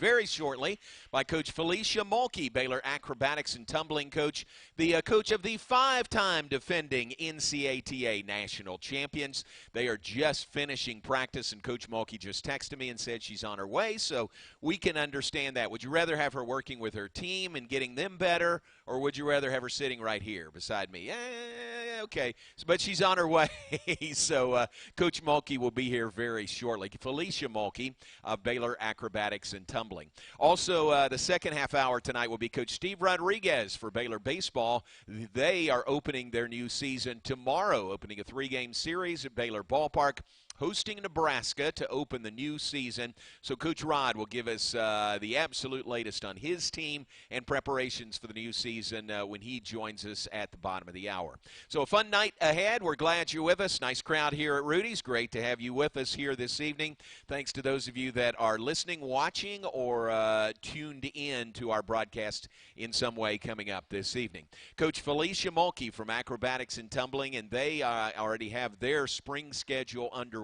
very shortly by Coach Felicia Mulkey, Baylor acrobatics and tumbling coach, the coach of the 5-time defending NCATA national champions. They are just finishing practice, and Coach Mulkey just texted me and said she's on her way, so we can understand that. Would you rather have her working with her team and getting them better, or would you rather have her sitting right here beside me? Okay, but she's on her way, so Coach Mulkey will be here very shortly. Felicia Mulkey of Baylor Acrobatics and Tumbling. Also, the second half hour tonight will be Coach Steve Rodriguez for Baylor Baseball. They are opening their new season tomorrow, opening a 3-game series at Baylor Ballpark, hosting Nebraska to open the new season. So Coach Rod will give us the absolute latest on his team and preparations for the new season when he joins us at the bottom of the hour. So a fun night ahead. We're glad you're with us. Nice crowd here at Rudy's. Great to have you with us here this evening. Thanks to those of you that are listening, watching, or tuned in to our broadcast in some way coming up this evening. Coach Felicia Mulkey from Acrobatics and Tumbling, and they already have their spring schedule underway.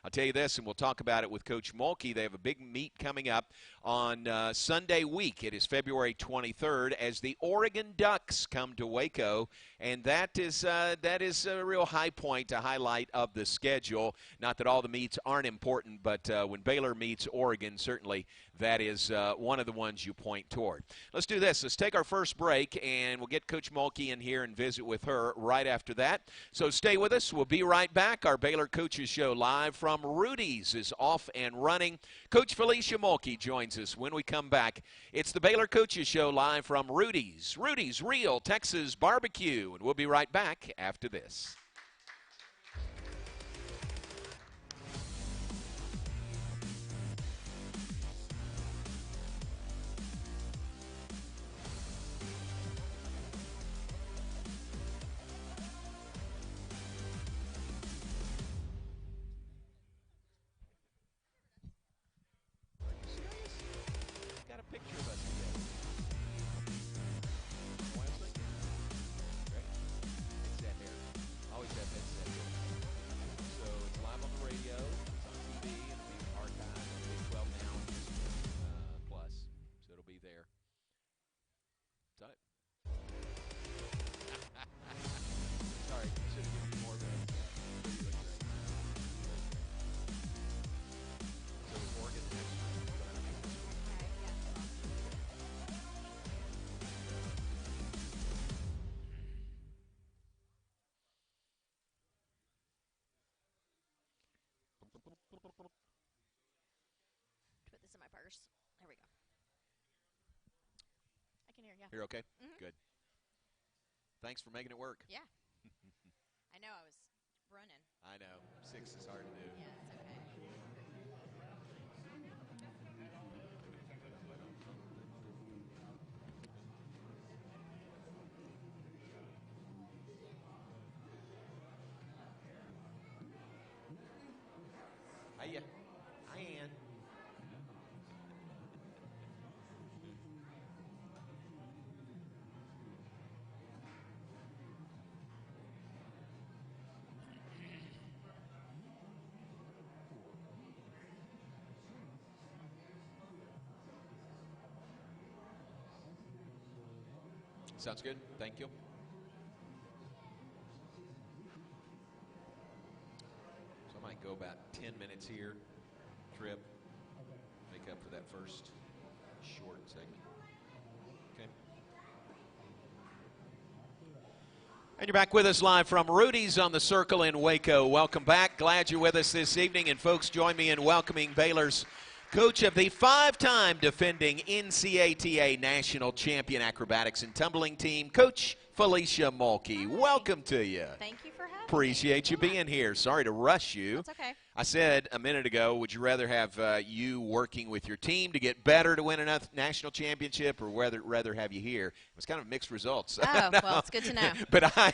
I'll tell you this, and we'll talk about it with Coach Mulkey. They have a big meet coming up on Sunday week. It is February 23rd as the Oregon Ducks come to Waco, and that is a real high point, a highlight of the schedule. Not that all the meets aren't important, but when Baylor meets Oregon, certainly that is one of the ones you point toward. Let's do this. Let's take our first break, and we'll get Coach Mulkey in here and visit with her right after that. So stay with us. We'll be right back. Our Baylor Coaches Show live from Rudy's is off and running. Coach Felicia Mulkey joins us when we come back. It's the Baylor Coaches Show live from Rudy's. Rudy's Real Texas Barbecue, and we'll be right back after this. Put this in my purse. There we go. I can hear you. You're okay? Mm-hmm. Good. Thanks for making it work. Yeah. I know, I was running. I know. 6 is hard to do. Yeah, it's okay. Hiya. Hi, Ann. Sounds good. Thank you. So I might go about 10 minutes here, trip, make up for that first short segment. Okay. And you're back with us live from Rudy's on the Circle in Waco. Welcome back. Glad you're with us this evening. And folks, join me in welcoming Baylor's coach of the 5-time defending NCATA national champion acrobatics and tumbling team, Coach Felicia Mulkey. Hi. Welcome to you. Thank you for having me. Appreciate you being here. Sorry to rush you. That's okay. I said a minute ago, would you rather have you working with your team to get better to win a national championship, or rather have you here? It was kind of mixed results. Oh, No. well, it's good to know. But I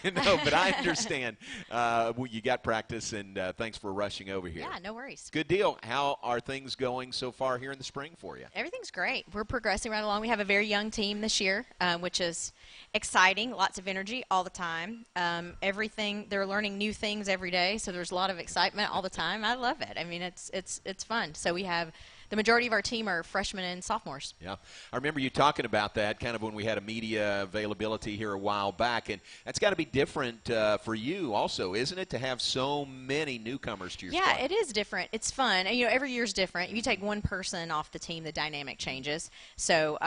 understand. You got practice, and thanks for rushing over here. Yeah, no worries. Good deal. How are things going so far here in the spring for you? Everything's great. We're progressing right along. We have a very young team this year, which is exciting. Lots of energy all the time. They're learning new things every day, so there's a lot of excitement all the time. I love it. I mean, it's fun. So we have the majority of our team are freshmen and sophomores. Yeah, I remember you talking about that kind of when we had a media availability here a while back, and that's got to be different for you also, isn't it, to have so many newcomers to your squad? Yeah, it is different. It's fun. And, every year's different. If you take one person off the team, the dynamic changes. So,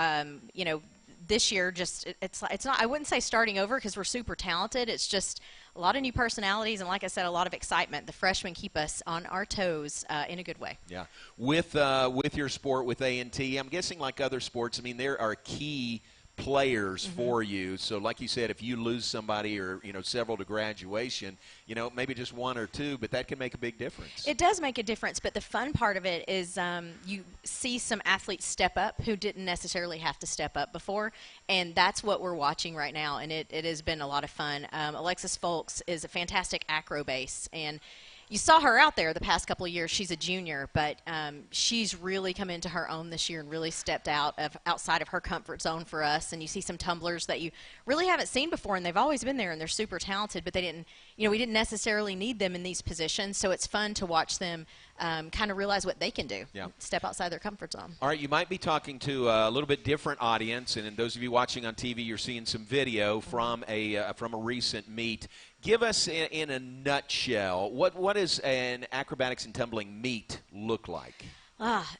this year it's not, I wouldn't say starting over because we're super talented. It's just a lot of new personalities and, like I said, a lot of excitement. The freshmen keep us on our toes in a good way. Yeah. With your sport, with A&T, I'm guessing like other sports, I mean, there are key players for you. So like you said, if you lose somebody or, several to graduation, maybe just one or two, but that can make a big difference. It does make a difference, but the fun part of it is you see some athletes step up who didn't necessarily have to step up before, and that's what we're watching right now, and it has been a lot of fun. Alexis Folks is a fantastic acro base, and you saw her out there the past couple of years. She's a junior, but she's really come into her own this year and really stepped outside of her comfort zone for us. And you see some tumblers that you really haven't seen before, and they've always been there, and they're super talented, but they didn't, we didn't necessarily need them in these positions. So it's fun to watch them kind of realize what they can do, step outside their comfort zone. All right, you might be talking to a little bit different audience, and in those of you watching on TV, you're seeing some video from a recent meet. Give us, in a nutshell, what does an acrobatics and tumbling meet look like?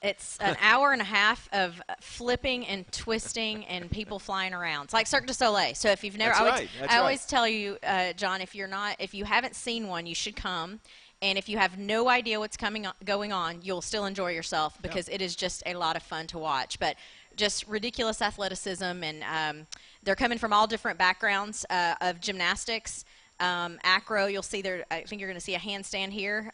It's an hour and a half of flipping and twisting and people flying around. It's like Cirque du Soleil. So if you've never, I always tell you, John, if you haven't seen one, you should come. And if you have no idea what's going on, you'll still enjoy yourself because it is just a lot of fun to watch. But just ridiculous athleticism, and they're coming from all different backgrounds of gymnastics. Acro, you'll see there. I think you're going to see a handstand here.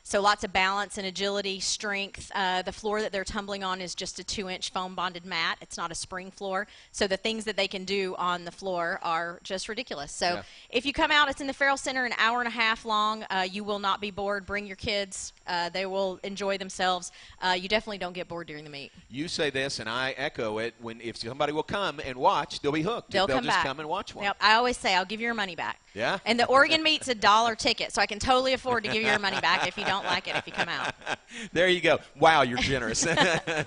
So lots of balance and agility, strength. The floor that they're tumbling on is just a 2-inch foam-bonded mat. It's not a spring floor. So the things that they can do on the floor are just ridiculous. So if you come out, it's in the Farrell Center, an hour and a half long. You will not be bored. Bring your kids. They will enjoy themselves. You definitely don't get bored during the meet. You say this, and I echo it. If somebody will come and watch, they'll be hooked. They'll just come and watch one. Yep. I always say, I'll give you your money back. Yeah. And the Oregon meet's $1 ticket, so I can totally afford to give you your money back if you don't like it if you come out. There you go. Wow, you're generous.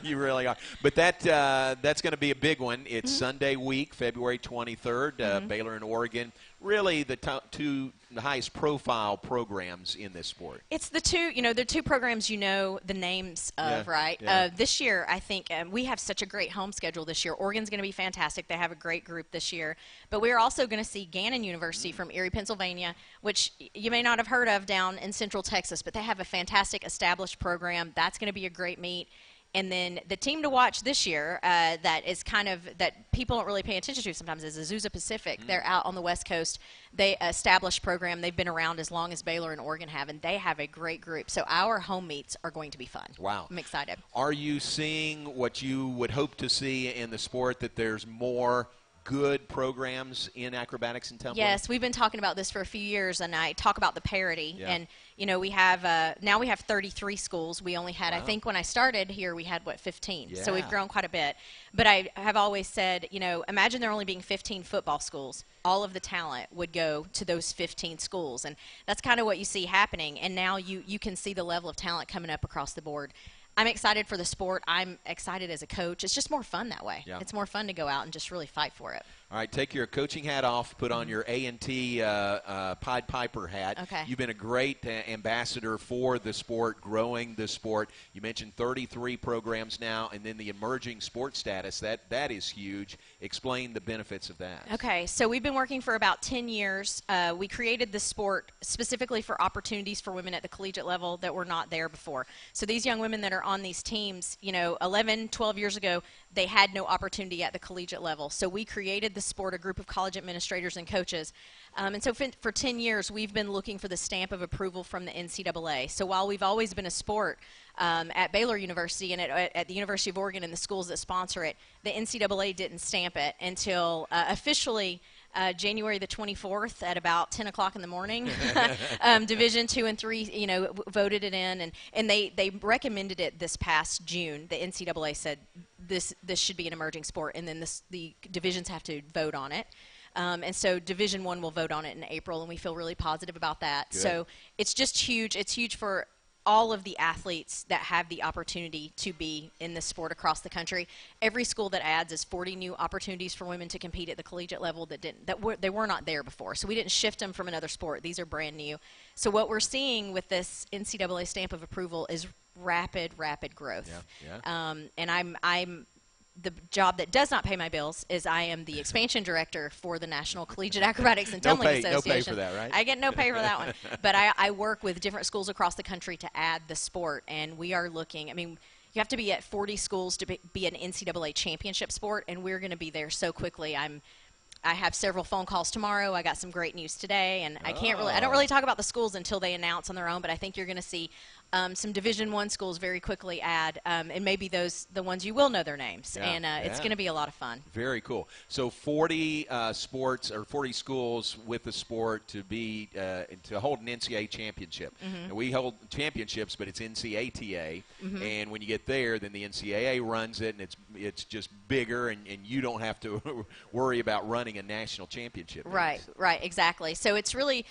You really are. But that's going to be a big one. It's Sunday week, February 23rd, Baylor and Oregon. Really the two highest profile programs in this sport. It's the two programs the names of, right? Yeah. This year, I think we have such a great home schedule this year. Oregon's going to be fantastic. They have a great group this year. But we're also going to see Gannon University from Erie, Pennsylvania, which you may not have heard of down in Central Texas, but they have a fantastic established program. That's going to be a great meet. And then the team to watch this year that people don't really pay attention to sometimes is Azusa Pacific. They're out on the West Coast. They established program. They've been around as long as Baylor and Oregon have, and they have a great group. So our home meets are going to be fun. Wow. I'm excited. Are you seeing what you would hope to see in the sport, that there's more good programs in acrobatics and tumbling? Yes, we've been talking about this for a few years, and I talk about the parity. And we have now we have 33 schools. We only had, I think, when I started here, we had 15. So we've grown quite a bit. But I have always said, imagine there only being 15 football schools. All of the talent would go to those 15 schools, and that's kind of what you see happening. And now you can see the level of talent coming up across the board. I'm excited for the sport. I'm excited as a coach. It's just more fun that way. It's more fun to go out and just really fight for it. All right, take your coaching hat off, put on your A&T Pied Piper hat. Okay. You've been a great ambassador for the sport, growing the sport. You mentioned 33 programs now, and then the emerging sports status. That is huge. Explain the benefits of that. Okay, so we've been working for about 10 years. We created the sport specifically for opportunities for women at the collegiate level that were not there before. So these young women that are on these teams, 11, 12 years ago, they had no opportunity at the collegiate level. So we created the sport, a group of college administrators and coaches. And so for 10 years, we've been looking for the stamp of approval from the NCAA. So while we've always been a sport at Baylor University and at the University of Oregon and the schools that sponsor it, the NCAA didn't stamp it until officially January the 24th at about 10 o'clock in the morning. Division 2 and 3, voted it in, and they recommended it this past June. The NCAA said this should be an emerging sport, and then the divisions have to vote on it. And so Division 1 will vote on it in April, and we feel really positive about that. Good. So it's just huge. It's huge for all of the athletes that have the opportunity to be in this sport across the country. Every school that adds is 40 new opportunities for women to compete at the collegiate level they were not there before. So we didn't shift them from another sport. These are brand new. So what we're seeing with this NCAA stamp of approval is rapid growth. And I'm the job that does not pay my bills is I am the expansion director for the National Collegiate Acrobatics and Tumbling Association. No pay for that, right? I get no pay for that one. But I work with different schools across the country to add the sport, and we are looking, I mean, you have to be at 40 schools to be an NCAA championship sport, and we're going to be there so quickly. I have several phone calls tomorrow. I got some great news today, and I don't really talk about the schools until they announce on their own, but I think you're going to see some Division I schools very quickly add, and maybe the ones you will know their names, and it's going to be a lot of fun. Very cool. So 40 sports or 40 schools with the sport to hold an NCAA championship. And we hold championships, but it's NCATA, and when you get there, then the NCAA runs it, and it's just bigger, and you don't have to worry about running a national championship. Right, exactly. So it's really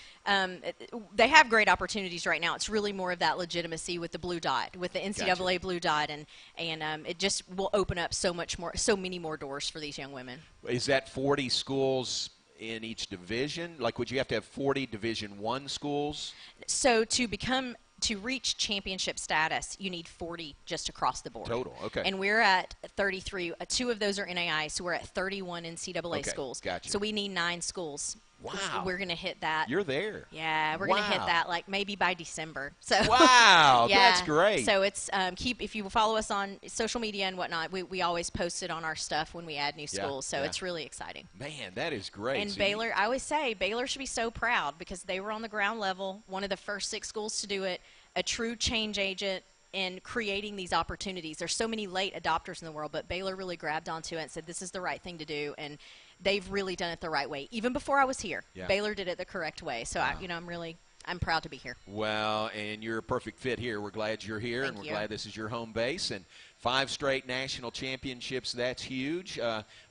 they have great opportunities right now. It's really more of that legitimacy with the blue dot, with the NCAA blue dot, and it just will open up so many more doors for these young women. Is that 40 schools in each division? Like, would you have to have 40 Division I schools? So to reach championship status, you need 40 just across the board. Total, okay. And we're at 33. 2 of those are NAI, so we're at 31 NCAA schools. Gotcha. So we need 9 schools. Wow. We're going to hit that. You're there. Yeah, we're going to hit that like maybe by December. So wow, yeah. That's great. So it's if you follow us on social media and whatnot, we always post it on our stuff when we add new schools. So it's really exciting. Man, that is great. And Baylor, I always say Baylor should be so proud because they were on the ground level, one of the first 6 schools to do it, a true change agent in creating these opportunities. There's so many late adopters in the world, but Baylor really grabbed onto it and said this is the right thing to do, and they've really done it the right way. Even before I was here, Baylor did it the correct way. So I'm proud to be here. Well, and you're a perfect fit here. We're glad you're here, and we're glad this is your home base. And 5 straight national championships, that's huge.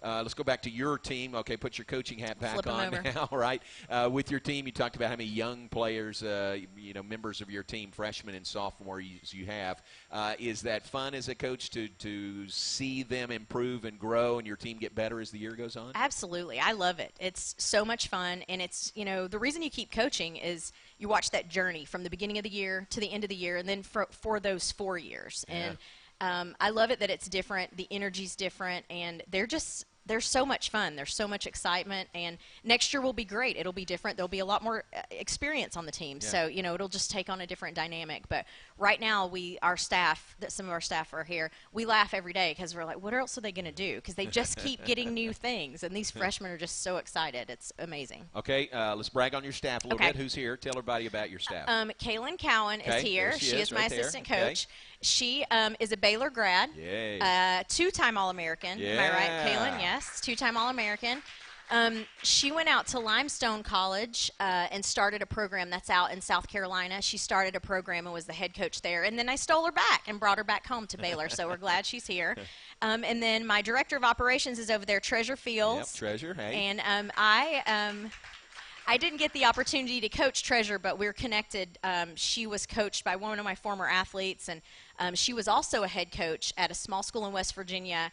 Let's go back to your team. Okay, put your coaching hat back on now, right? With your team, you talked about how many young players, members of your team, freshmen and sophomores you have. Is that fun as a coach to see them improve and grow and your team get better as the year goes on? Absolutely. I love it. It's so much fun, and it's, the reason you keep coaching is you watch that journey from the beginning of the year to the end of the year, and then for those 4 years. Yeah. And I love it that it's different. The energy's different, and they're so much fun. There's so much excitement, and next year will be great. It'll be different. There'll be a lot more experience on the team, so it'll just take on a different dynamic. But right now, some of our staff are here. We laugh every day because we're like, what else are they going to do? Because they just keep getting new things, and these freshmen are just so excited. It's amazing. Okay, let's brag on your staff a little bit. Who's here? Tell everybody about your staff. Kaylin Cowan is here. She is my assistant coach. She is a Baylor grad, 2-time All-American. Am I right, Kaylin? Yes, 2-time All-American. She went out to Limestone College and started a program that's out in South Carolina. She started a program and was the head coach there. And then I stole her back and brought her back home to Baylor, so we're glad she's here. And then my director of operations is over there, Treasure Fields. Yep, Treasure, hey. And I didn't get the opportunity to coach Treasure, but we're connected. She was coached by one of my former athletes, and she was also a head coach at a small school in West Virginia,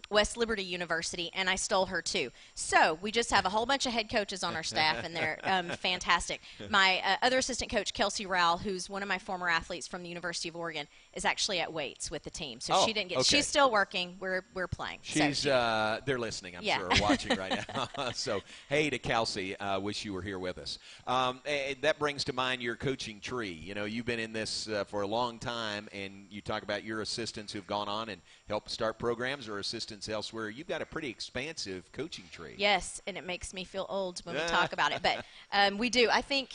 West Liberty University, and I stole her too. So we just have a whole bunch of head coaches on our staff, and they're fantastic. My other assistant coach, Kelsey Rowell, who's one of my former athletes from the University of Oregon, is actually at weights with the team. So she didn't get. Okay. She's still working. We're playing. They're listening, I'm sure, watching right now. So hey to Kelsey, wish you were here with us. That brings to mind your coaching tree. You've been in this for a long time, and you talk about your assistants who've gone on and helped start programs or assistants elsewhere. You've got a pretty expansive coaching tree. Yes, and it makes me feel old when we talk about it. But we do. I think,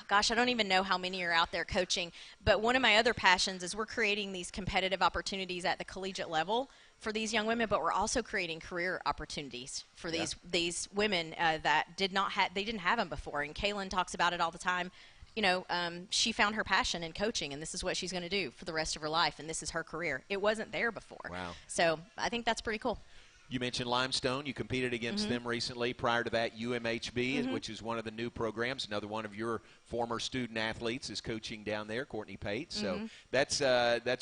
I don't even know how many are out there coaching. But one of my other passions is we're creating these competitive opportunities at the collegiate level for these young women, but we're also creating career opportunities for these women that didn't have them before. And Kaylin talks about it all the time. She found her passion in coaching, and this is what she's going to do for the rest of her life, and this is her career. It wasn't there before. Wow. So I think that's pretty cool. You mentioned Limestone. You competed against them recently. Prior to that, UMHB, which is one of the new programs, another one of your former student athletes is coaching down there, Courtney Pate. So that's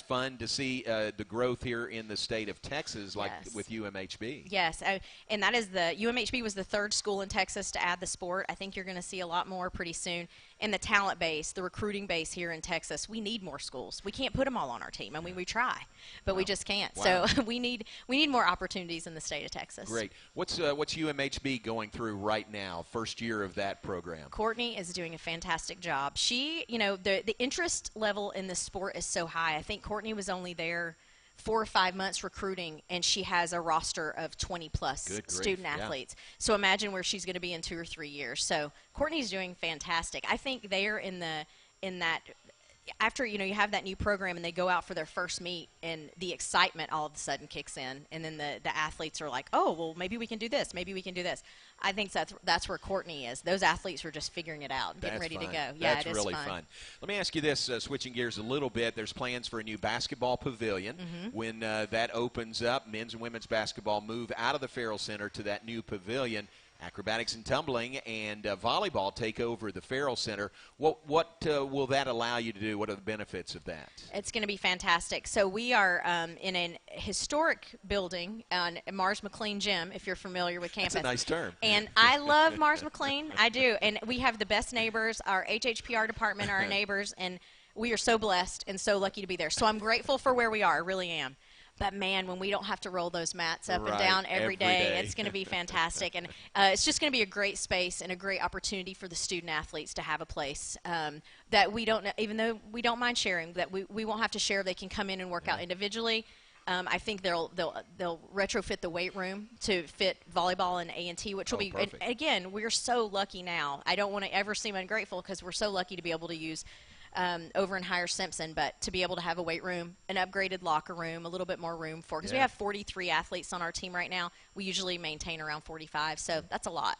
fun to see the growth here in the state of Texas, like with UMHB. Yes, and that is UMHB was the third school in Texas to add the sport. I think you're going to see a lot more pretty soon. And the talent base, the recruiting base here in Texas, we need more schools. We can't put them all on our team. I mean, we try, but we just can't. Wow. So we need more opportunities in the state of Texas. Great. What's UMHB going through right now? First year of that program. Courtney is doing a fantastic job. She, the interest level in the sport is so high. I think Courtney was only there 4 or 5 months recruiting, and she has a roster of 20-plus student athletes. So imagine where she's going to be in 2 or 3 years. So Courtney's doing fantastic. I think they are in that after you have that new program and they go out for their first meet and the excitement all of a sudden kicks in, and then the athletes are like, oh, well, maybe we can do this, maybe we can do this. I think that's where Courtney is. Those athletes are just figuring it out, getting ready to go. Yeah, that's really fun. Let me ask you this, switching gears a little bit. There's plans for a new basketball pavilion. When that opens up, men's and women's basketball move out of the Farrell Center to that new pavilion. Acrobatics and tumbling and volleyball take over the Farrell Center. What will that allow you to do? What are the benefits of that? It's going to be fantastic. So we are in a historic building on Mars McLean Gym, if you're familiar with campus. That's a nice term. And I love Mars McLean. I do. And we have the best neighbors. Our HHPR department are our neighbors, and we are so blessed and so lucky to be there. So I'm grateful for where we are. I really am. But, man, when we don't have to roll those mats up and down every day, it's going to be fantastic. And it's just going to be a great space and a great opportunity for the student-athletes to have a place that we don't – even though we don't mind sharing, that we won't have to share. They can come in and work out individually. I think they'll retrofit the weight room to fit volleyball and A&T, which will be – again, we're so lucky now. I don't want to ever seem ungrateful because we're so lucky to be able to use – over in Higher Simpson, but to be able to have a weight room, an upgraded locker room, a little bit more room for, because we have 43 athletes on our team right now. We usually maintain around 45, so that's a lot.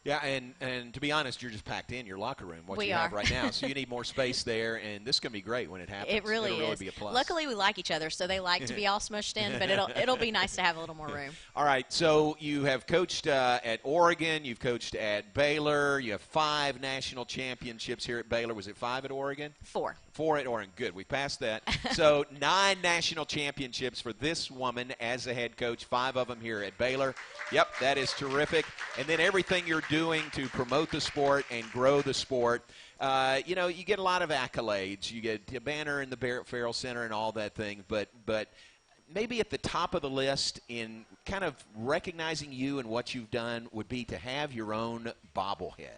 Yeah, and to be honest, you're just packed in your locker room, what we you are. have right now. So you need more space there, and this is going to be great when it happens. It really It'll is. Really be a plus. Luckily, we like each other, so they like to be all smushed in, but it'll be nice to have a little more room. All right, so you have coached at Oregon. You've coached at Baylor. You have 5 national championships here at Baylor. Was it 5 at Oregon? 4. 4 at Oregon. Good. We passed that. So 9 national championships for this woman as a head coach, 5 of them here at Baylor. Yep, that is terrific. And then everything you're doing to promote the sport and grow the sport. You get a lot of accolades. You get a banner in the Barrett Farrell Center and all that thing. But maybe at the top of the list in kind of recognizing you and what you've done would be to have your own bobblehead.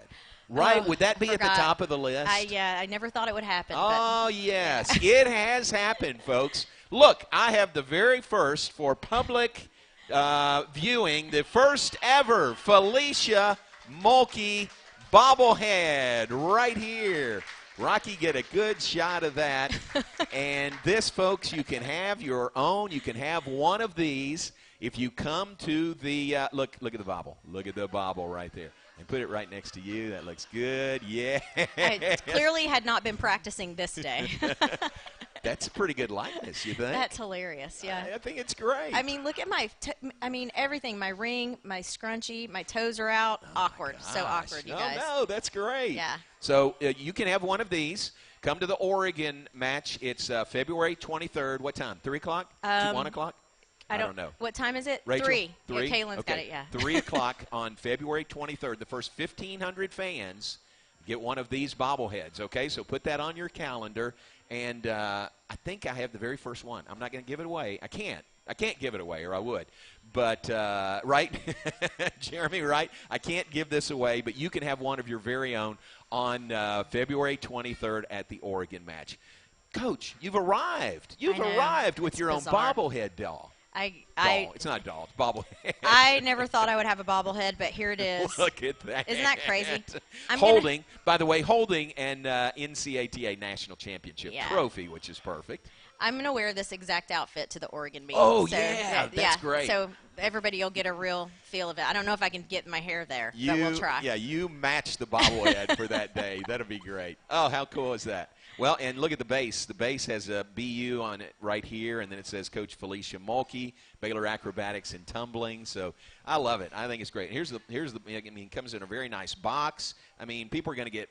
Right? Would that be at the top of the list? I never thought it would happen. Oh, yes. It has happened, folks. Look, I have the very first for public viewing, the first ever Felicia Mulkey bobblehead right here. Rocky, get a good shot of that. And this, folks, you can have your own. You can have one of these if you come to the look at the bobble. Look at the bobble right there. And put it right next to you. That looks good. Yeah. I clearly had not been practicing this day. That's a pretty good likeness, you think? That's hilarious, yeah. I think it's great. I mean, look at everything. My ring, my scrunchie, my toes are out. Awkward. So awkward, you guys. No, that's great. Yeah. So you can have one of these. Come to the Oregon match. It's February 23rd. What time? 3 o'clock? 1 o'clock? I don't know. What time is it? Rachel? 3. 3? Yeah, Kaylin's got it, yeah. 3 o'clock on February 23rd. The first 1,500 fans get one of these bobbleheads, okay? So put that on your calendar. And I think I have the very first one. I'm not going to give it away. I can't give it away, or I would. But, right? Jeremy, right? I can't give this away, but you can have one of your very own on February 23rd at the Oregon match. Coach, you've arrived. You've arrived with your own bobblehead doll. It's not a doll. It's bobblehead. I never thought I would have a bobblehead, but here it is. Look at that. Isn't that crazy? By the way, holding an NCATA national championship trophy, which is perfect. I'm going to wear this exact outfit to the Oregon meet. Oh, so, that's great. So everybody will get a real feel of it. I don't know if I can get my hair there, but we'll try. Yeah, you match the bobblehead for that day. That'll be great. Oh, how cool is that? Well, and look at the base. The base has a BU on it right here, and then it says Coach Felecia Mulkey, Baylor Acrobatics and Tumbling. So I love it. I think it's great. Here's the. I mean, it comes in a very nice box. I mean, people are going to get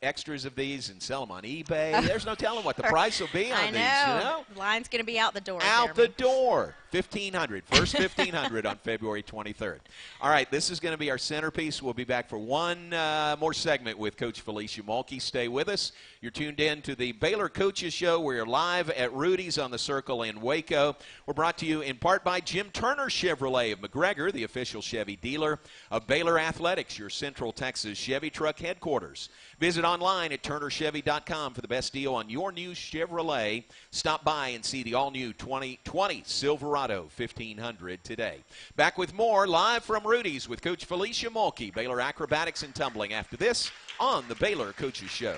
extras of these and sell them on eBay. There's no telling what the price will be on these. You know? The line's going to be out the door. Out the door. 1,500. First 1,500 on February 23rd. All right, this is going to be our centerpiece. We'll be back for one more segment with Coach Felicia Mulkey. Stay with us. You're tuned in to the Baylor Coaches Show. We're live at Rudy's on the Circle in Waco. We're brought to you in part by Jim Turner Chevrolet of McGregor, the official Chevy dealer of Baylor Athletics, your Central Texas Chevy truck headquarters. Visit online at turnerchevy.com for the best deal on your new Chevrolet. Stop by and see the all-new 2020 Silverado 1500 today. Back with more live from Rudy's with Coach Felecia Mulkey, Baylor Acrobatics and Tumbling, after this on the Baylor Coaches Show.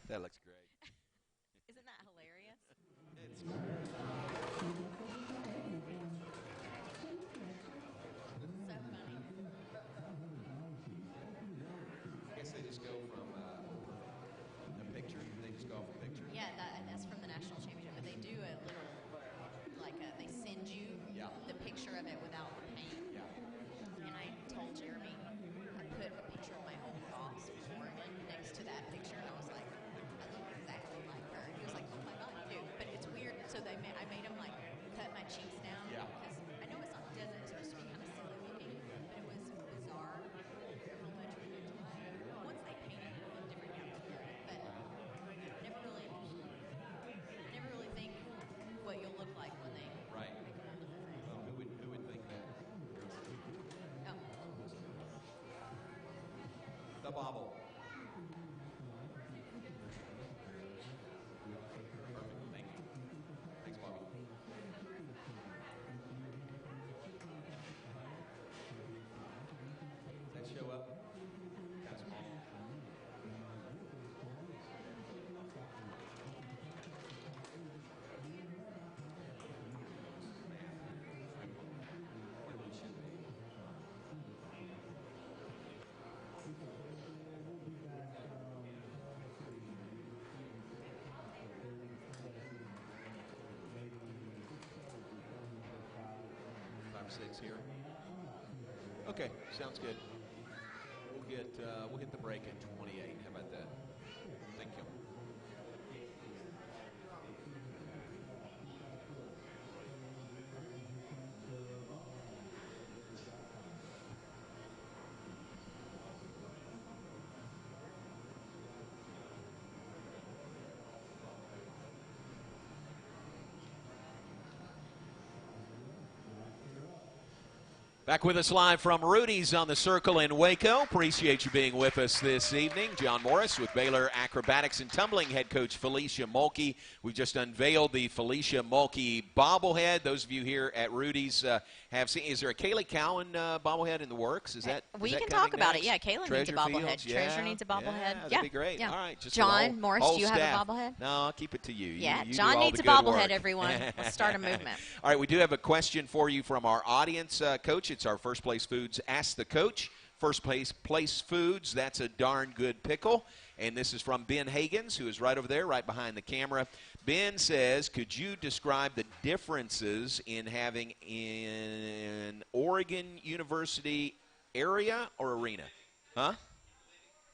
That looks great. Isn't that hilarious? It's great. I guess they just go from a picture. They just go off a picture. Yeah, that's from the national championship. But they do a little, they send you the picture of it without the paint. Yeah. And I told Jeremy, I put a picture of my old boss before next to that picture, and I was like, I look exactly like her. He was like, oh my God, you do. But it's weird. So I made him cut my cheeks down. Yeah. Because I know it's supposed to be kind of silly looking, but it was bizarre how much we looked alike. Once they painted it, it looked different. But never really think what you'll look like when they Right. Well, who would think that? Oh. The bobble. Perfect. Thank you. Thanks, Bobby. Does that show up? Kind of small. Six here. Okay, sounds good. We'll hit the break at 28. How about that? Thank you. Back with us live from Rudy's on the Circle in Waco. Appreciate you being with us this evening. John Morris with Baylor Acrobatics and Tumbling head coach Felicia Mulkey. We just unveiled the Felicia Mulkey bobblehead. Those of you here at Rudy's have seen. Is there a Kaylee Cowan bobblehead in the works? Is that we is can that talk about next? it. Yeah, Kayla needs a bobblehead. Treasure needs a bobblehead. Yeah, that'd be great. Yeah. All right, just John Morris, whole do you have staff. a bobblehead? No, I'll keep it to you. Yeah, you John do all needs the a good bobblehead, work. everyone. Let's start a movement. All right, we do have a question for you from our audience, Coach. It's our First Place Foods Ask the Coach. First Place Foods, that's a darn good pickle. And this is from Ben Hagens, who is right over there, right behind the camera. Ben says, could you describe the differences in having an Oregon University area or arena? Huh?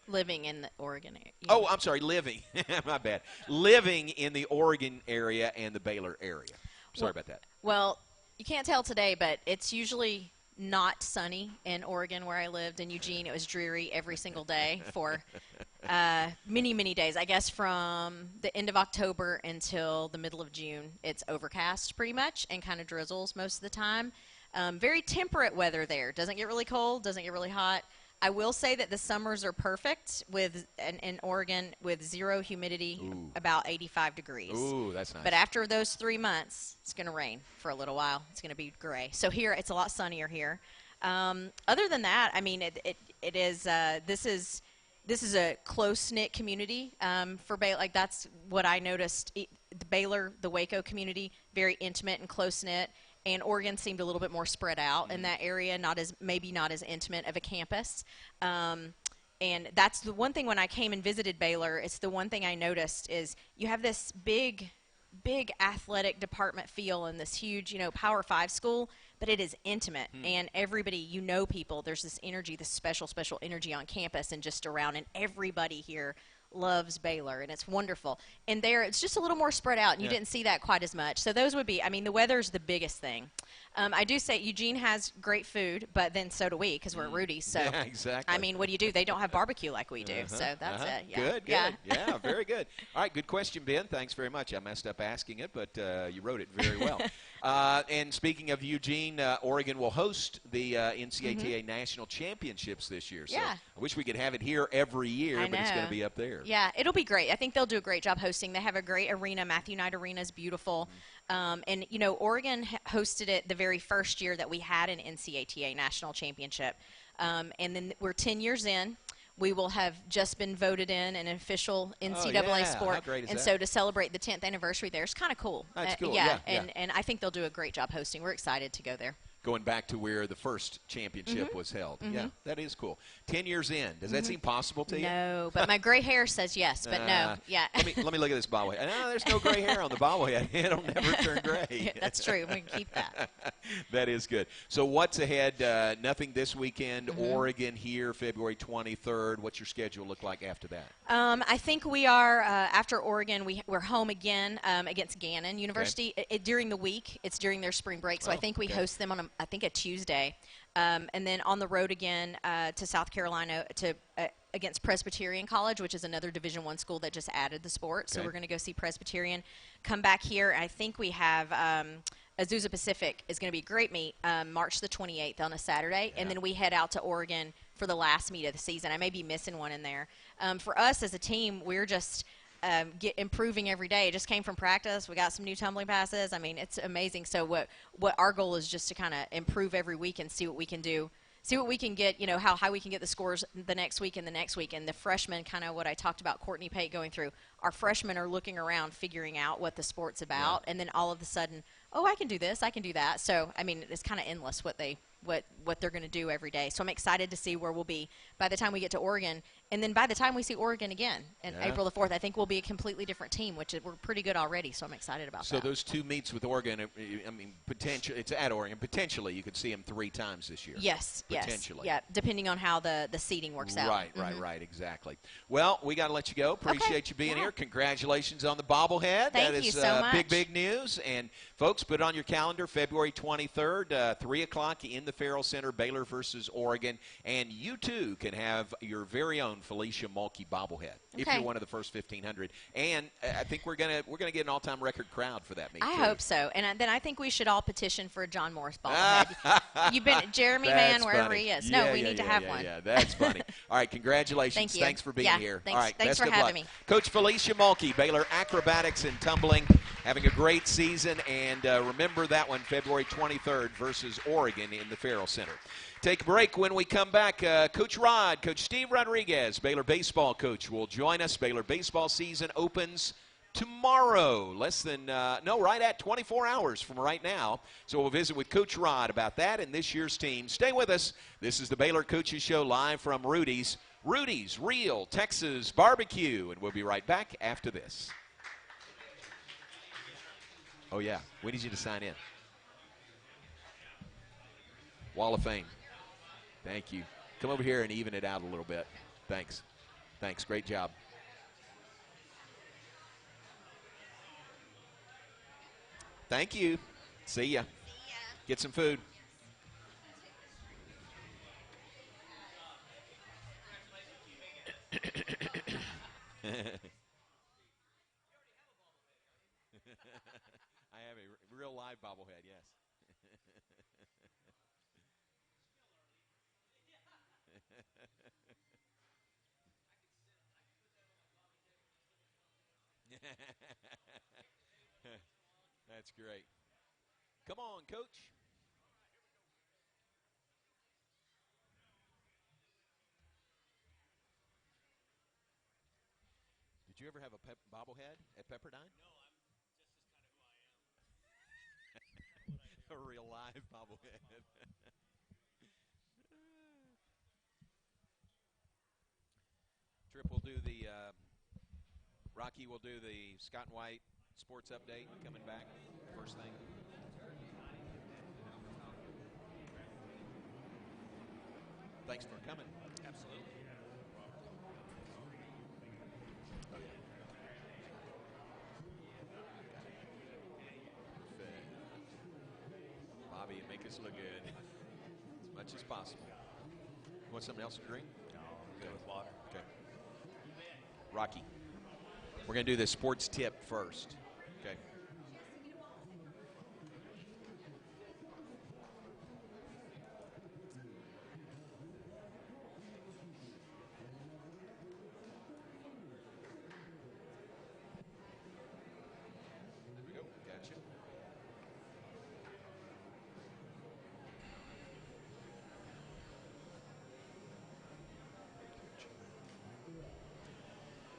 Living in the Oregon area. Oh, I'm sorry, living. My bad. Living in the Oregon area and the Baylor area. Sorry about that. Well, you can't tell today, but it's usually not sunny in Oregon where I lived. In Eugene, it was dreary every single day for many, many days. I guess from the end of October until the middle of June, it's overcast pretty much and kind of drizzles most of the time. Very temperate weather there. Doesn't get really cold, doesn't get really hot. I will say that the summers are perfect in Oregon with zero humidity, about 85 degrees. Ooh, that's nice. But after those 3 months, it's going to rain for a little while. It's going to be gray. So here, it's a lot sunnier here. Other than that, I mean, it is. This is a close-knit community for Baylor. Like, that's what I noticed. The Baylor, the Waco community, very intimate and close-knit. And Oregon seemed a little bit more spread out in that area, maybe not as intimate of a campus. And that's the one thing when I came and visited Baylor, it's the one thing I noticed is you have this big big athletic department feel and this huge, Power 5 school, but it is intimate, and everybody, people. There's this energy, this special energy on campus and just around, and everybody here loves Baylor, and it's wonderful. And there, it's just a little more spread out, and you didn't see that quite as much. So those would be, the weather's the biggest thing. I do say Eugene has great food, but then so do we because we're at Rudy's. So, yeah, exactly. What do you do? They don't have barbecue like we do, so that's it. Yeah. Good. Yeah, very good. All right, good question, Ben. Thanks very much. I messed up asking it, but you wrote it very well. And speaking of Eugene, Oregon will host the NCAA National Championships this year. So I wish we could have it here every year, but it's going to be up there. Yeah, it'll be great. I think they'll do a great job hosting. They have a great arena. Matthew Knight Arena is beautiful. And, Oregon hosted it the very first year that we had an NCAA National Championship. And then we're 10 years in. We will have just been voted in an official NCAA sport. How great is and that? So to celebrate the 10th anniversary there, it's kind of cool. That's cool. And I think they'll do a great job hosting. We're excited to go there. Going back to where the first championship was held. Yeah, that is cool. 10 years in. Does that seem possible to you? No, but my gray hair says yes, but no. Yeah. let me look at this bobblehead. No, there's no gray hair on the bobblehead. It'll never turn gray. That's true. We can keep that. That is good. So what's ahead? Nothing this weekend. Oregon here, February 23rd. What's your schedule look like after that? I think we are, after Oregon, we're home again against Gannon University. During the week, it's during their spring break, so I think we host them on a Tuesday. And then on the road again to South Carolina against Presbyterian College, which is another Division I school that just added the sport. So we're going to go see Presbyterian. Come back here. I think we have Azusa Pacific is going to be a great meet, March the 28th on a Saturday. And then we head out to Oregon for the last meet of the season. I may be missing one in there. For us as a team, we're just improving every day. It just came from practice. We got some new tumbling passes. It's amazing. So what our goal is just to kind of improve every week and see what we can do. See what we can get, how high we can get the scores the next week and the next week. And the freshmen, kind of what I talked about Courtney Pate going through, our freshmen are looking around, figuring out what the sport's about. And then all of a sudden, I can do this, I can do that. So, it's kind of endless what they're going to do every day. So I'm excited to see where we'll be by the time we get to Oregon. And then by the time we see Oregon again on April the 4th, I think we'll be a completely different team, which we're pretty good already. So I'm excited about that. So those two meets with Oregon, potentially it's at Oregon. Potentially you could see them 3 times this year. Yes. Potentially. Yeah, depending on how the seating works out. Right, exactly. Well, we got to let you go. Appreciate you being here. Congratulations on the bobblehead. Thank you so much. Big news. And folks, put it on your calendar, February 23rd, 3 o'clock in the Farrell Center, Baylor versus Oregon. And you too can have your very own Felicia Mulkey bobblehead if you're one of the first 1,500. And I think we're gonna get an all-time record crowd for that meet. I hope so. And then I think we should all petition for a John Morris bobblehead. You've been Jeremy Van wherever he is. We need to have one. Yeah, that's funny. All right, congratulations. Thank you. Thanks for being here. Thanks, all right, thanks best for of having luck. me. Coach Felecia Mulkey, Baylor acrobatics and tumbling, having a great season. And remember that one, February 23rd versus Oregon in the Farrell Center. Take a break. When we come back, Coach Steve Rodriguez, Baylor baseball coach, will join us. Baylor baseball season opens tomorrow, right at 24 hours from right now. So we'll visit with Coach Rod about that and this year's team. Stay with us. This is the Baylor Coaches Show live from Rudy's Real Texas Barbecue, and we'll be right back after this. Oh, yeah. We need you to sign in. Wall of Fame. Thank you. Come over here and even it out a little bit. Thanks. Great job. Thank you. See ya. Get some food. I have a real live bobblehead, yes. That's great. Come on, Coach. Did you ever have a bobblehead at Pepperdine? No, I'm just kind of who I am. A real live bobblehead. Trip will do the Rocky will do the Scott and White sports update coming back first thing? Thanks for coming. Absolutely. Oh, yeah. Bobby, make us look good as much as possible. You want something else to drink? No, I'm good with water. Okay. Rocky, we're going to do this sports tip first. Okay. There we go. Gotcha.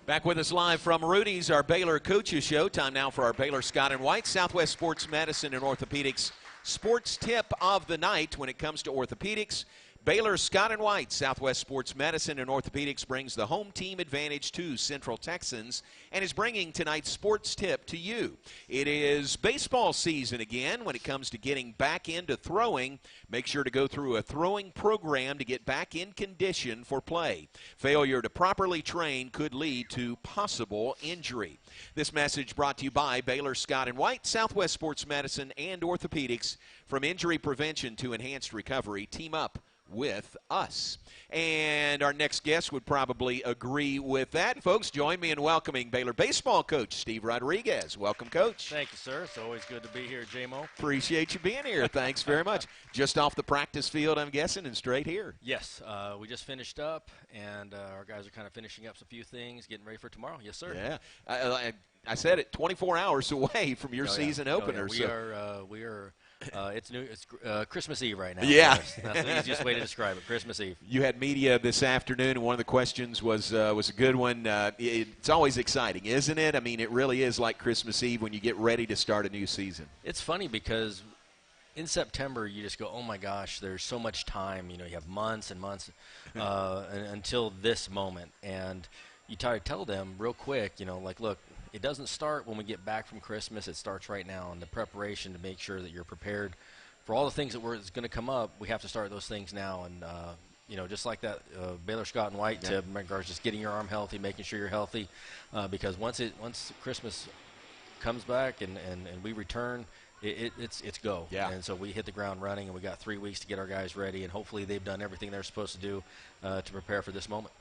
Back with us live from Rudy's, our Baylor Coaches Show. Time now for our Baylor Scott and White Southwest Sports Medicine and Orthopedics sports tip of the night. When it comes to orthopedics, Baylor Scott and White Southwest Sports Medicine and Orthopedics brings the home team advantage to Central Texans and is bringing tonight's sports tip to you. It is baseball season again. When it comes to getting back into throwing, make sure to go through a throwing program to get back in condition for play. Failure to properly train could lead to possible injury. This message brought to you by Baylor Scott and White Southwest Sports Medicine and Orthopedics. From injury prevention to enhanced recovery, team up with us. And our next guest would probably agree with that. Folks, join me in welcoming Baylor Baseball coach Steve Rodriguez. Welcome, Coach. Thank you, sir. It's always good to be here, J-Mo. Appreciate you being here. Thanks very much. Just off the practice field, I'm guessing, and straight here. Yes, we just finished up, and our guys are kind of finishing up some few things, getting ready for tomorrow. Yes, sir. Yeah. I said it, 24 hours away from your season opener. We are. It's Christmas Eve right now. Yeah. That's the easiest way to describe it, Christmas Eve. You had media this afternoon, and one of the questions was a good one. It's always exciting, isn't it? I mean, it really is like Christmas Eve when you get ready to start a new season. It's funny because in September you just go, oh, my gosh, there's so much time. You know, you have months and months until this moment. And you try to tell them real quick, you know, like, look, it doesn't start when we get back from Christmas. It starts right now. And the preparation to make sure that you're prepared for all the things that's going to come up, we have to start those things now. And, you know, just like that Baylor Scott and White tip in regards to just getting your arm healthy, making sure you're healthy. Because once Christmas comes back and we return, it's go. Yeah. And so we hit the ground running, and we got 3 weeks to get our guys ready. And hopefully they've done everything they're supposed to do to prepare for this moment.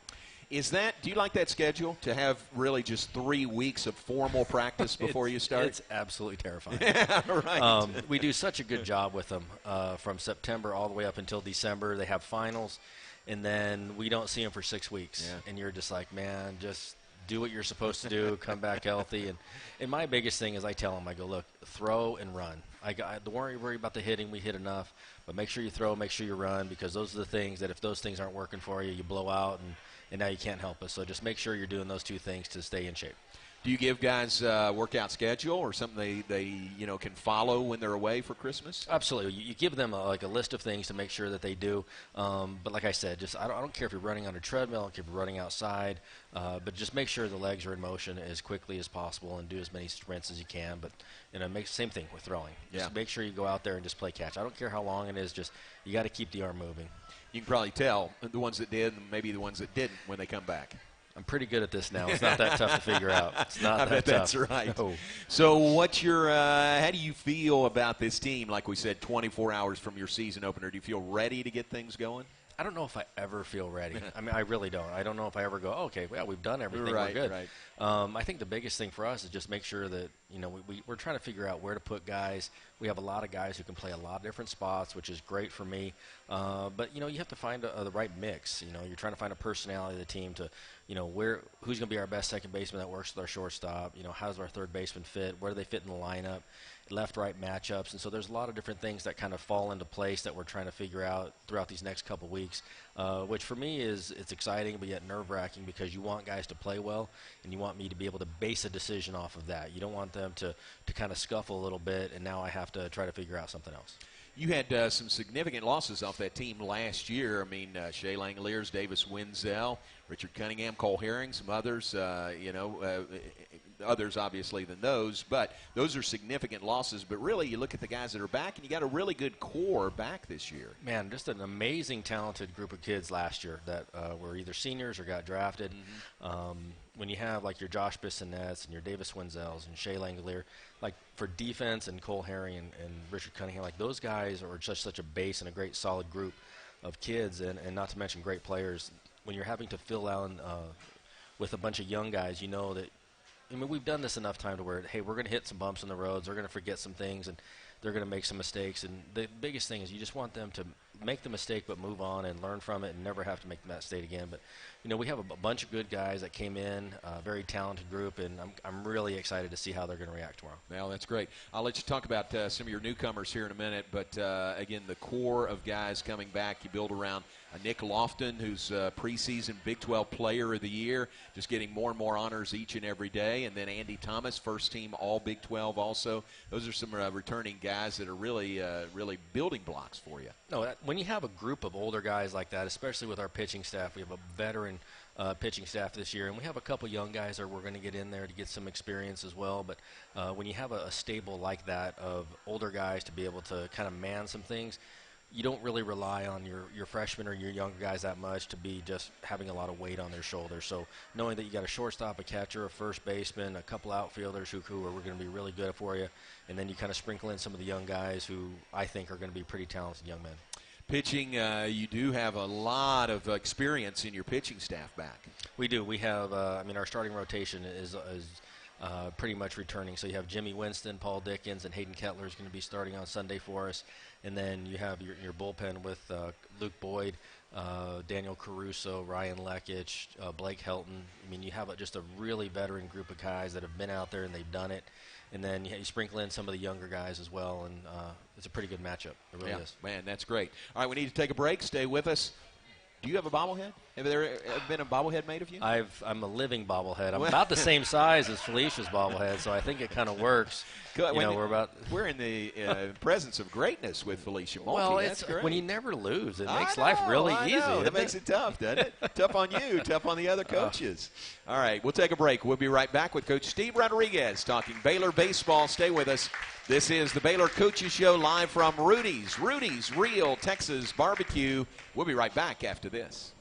Do you like that schedule, to have really just 3 weeks of formal practice before you start? It's absolutely terrifying. Yeah, right. We do such a good job with them from September all the way up until December. They have finals, and then we don't see them for 6 weeks. Yeah. And you're just like, man, just do what you're supposed to do, come back healthy. And my biggest thing is I tell them, I go, look, throw and run. Don't worry about the hitting. We hit enough. But make sure you throw, make sure you run, because those are the things that if those things aren't working for you, you blow out, and now you can't help us. So just make sure you're doing those two things to stay in shape. Do you give guys a workout schedule or something they can follow when they're away for Christmas? Absolutely. You give them a list of things to make sure that they do. But like I said, just I don't care if you're running on a treadmill, I don't care if you're running outside, but just make sure the legs are in motion as quickly as possible and do as many sprints as you can. But make the same thing with throwing. Just make sure you go out there and just play catch. I don't care how long it is. Just you got to keep the arm moving. You can probably tell the ones that did and maybe the ones that didn't when they come back. I'm pretty good at this now. It's not that tough to figure out. It's not I that bet tough. That's right. No. So what's your how do you feel about this team? Like we said, 24 hours from your season opener. Do you feel ready to get things going? I don't know if I ever feel ready. I mean, I really don't. I don't know if I ever go, okay, well, we've done everything. Right, we're good. Right. I think the biggest thing for us is just make sure that, we're trying to figure out where to put guys. We have a lot of guys who can play a lot of different spots, which is great for me. But, you have to find the right mix. You're trying to find a personality of the team to, who's going to be our best second baseman that works with our shortstop. How does our third baseman fit? Where do they fit in the lineup? Left-right matchups, and so there's a lot of different things that kind of fall into place that we're trying to figure out throughout these next couple weeks, which for me it's exciting but yet nerve-wracking because you want guys to play well and you want me to be able to base a decision off of that. You don't want them to kind of scuffle a little bit, and now I have to try to figure out something else. You had some significant losses off that team last year. I mean, Shea Langoliers, Davis Wenzel, Richard Cunningham, Cole Herring, some others. others, obviously, than those, but those are significant losses. But really, you look at the guys that are back, and you got a really good core back this year. Man, just an amazing, talented group of kids last year that were either seniors or got drafted. When you have like your Josh Bissonets and your Davis Wenzels and Shea Langolier, like for defense, and Cole Herring and Richard Cunningham, like those guys are just such a base and a great solid group of kids, and not to mention great players. When you're having to fill out with a bunch of young guys, you know that, I mean, we've done this enough time to where, hey, we're going to hit some bumps in the roads, they're going to forget some things, and they're going to make some mistakes. And the biggest thing is you just want them to make the mistake but move on and learn from it and never have to make that mistake again. But, you know, we have a bunch of good guys that came in, a very talented group, and I'm really excited to see how they're going to react tomorrow. Well, that's great. I'll let you talk about some of your newcomers here in a minute, but, again, the core of guys coming back, you build around Nick Lofton, who's preseason Big 12 Player of the Year, just getting more and more honors each and every day, and then Andy Thomas, first team All Big 12 also. Those are some returning guys that are really building blocks for you. No, when you have a group of older guys like that, especially with our pitching staff, we have a veteran pitching staff this year, and we have a couple young guys that we're going to get in there to get some experience as well. But when you have a stable like that of older guys to be able to kind of man some things, you don't really rely on your freshmen or your younger guys that much to be just having a lot of weight on their shoulders. So knowing that you got a shortstop, a catcher, a first baseman, a couple outfielders who are going to be really good for you, and then you kind of sprinkle in some of the young guys who I think are going to be pretty talented young men. Pitching, you do have a lot of experience in your pitching staff back. We do. We have, our starting rotation is pretty much returning. So you have Jimmy Winston, Paul Dickens, and Hayden Kettler is going to be starting on Sunday for us. And then you have your bullpen with Luke Boyd, Daniel Caruso, Ryan Lekich, Blake Helton. I mean, you have just a really veteran group of guys that have been out there and they've done it. And then you sprinkle in some of the younger guys as well, and it's a pretty good matchup. It really is. Man, that's great. All right, we need to take a break. Stay with us. Do you have a bobblehead? Have there been a bobblehead made of you? I'm a living bobblehead. I'm about the same size as Felicia's bobblehead, so I think it kind of works. We're in the presence of greatness with Felicia Mulkey. Well, that's great. When you never lose, it makes life really easy. That makes it tough, doesn't it? Tough on you, tough on the other coaches. All right, we'll take a break. We'll be right back with Coach Steve Rodriguez talking Baylor baseball. Stay with us. This is the Baylor Coaches Show live from Rudy's Real Texas Barbecue. We'll be right back after this.